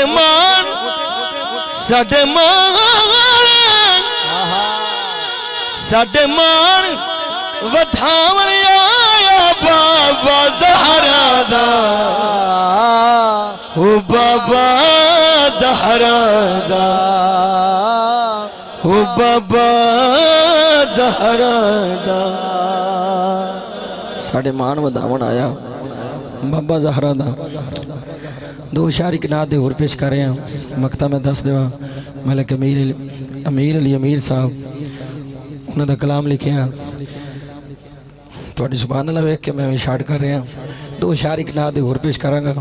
मान साडे मान वधावन आया बाबा ज़हरा दा ओ बाबा ज़हरा दा ओ बाबा ज़हरा दा साडे मान वधावन आया बाबा ज़हरा दा। दो शारी के नाते होर पेश कर रहे हैं। मकता में दस देवा मलिक अमीर अली अमीर साहब उन्होंने कलाम लिखे हैं थोड़ी सुभान अल्लाह वेख के मैं भी शार्ट कर रहा। दो शारी के नाते होर पेश करांगा।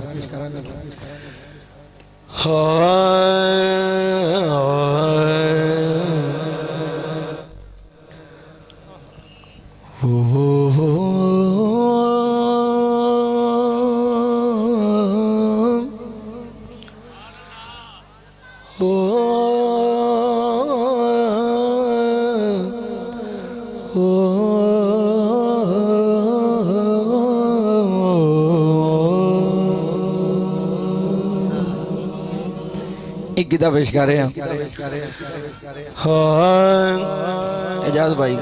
एक गीता पेश कर रहे हैं। एजाज भाई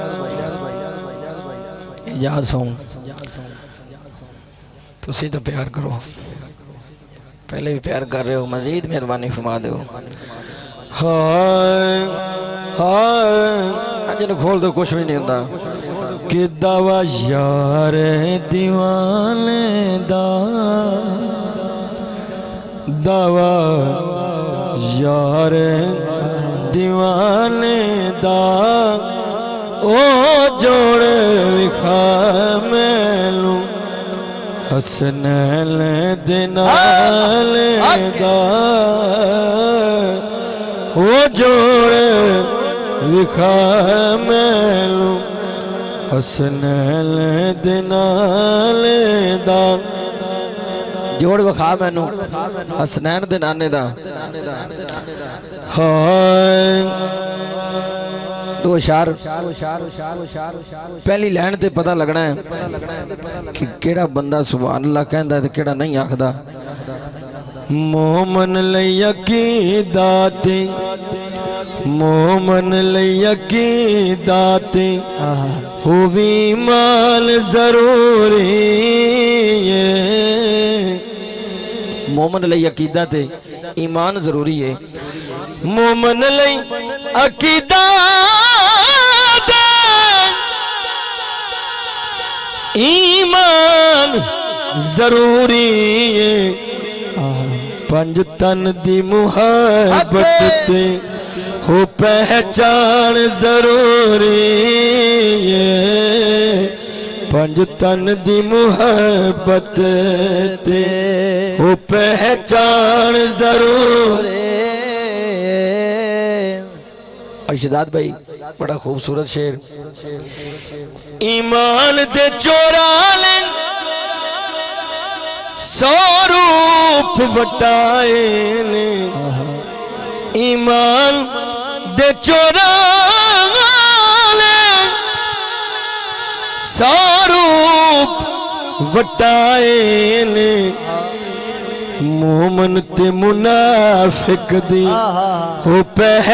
एजाज सॉन्ग तुसी तो प्यार करो, पहले भी प्यार कर रहे हो, मजीद मेहरबानी फरमा दो। अजन खोल दो कुछ भी नहीं होता कि दवा यार दीवाने दा दवा यार दीवाने दा ओ जोड़ विखा मैनू हसनैन दे नाल दा ओ जोड़ विखा मैनू हसनैन दे नाल दा जोड़ विखा मैनू हसनैन दे नाने दा। दो शार पहली लैन ते पता लगना है कि केड़ा बंदा सुभान अल्लाह कहंदा ते केड़ा नहीं आखदा। मोमन लई अकीदा ते मोमन लई अकीदा ते होवी माल जरूरी है। मोमन लई अकीदा ते ईमान जरूरी है। मोमन लई अकीदा ईमान जरूरी है। पंज तन दी मुहब्बत ते हो पहचान जरूरी है। पंज तन दी मुहब्बत ते हो पहचान जरूर। अर्शदाद भाई बड़ा खूबसूरत शेर। ईमान दे चोराले सौ रूप वटाए ने। ईमान दे चोराले सौ रूप वटाए ने। मोमन ते मुनाफिक दी हो पह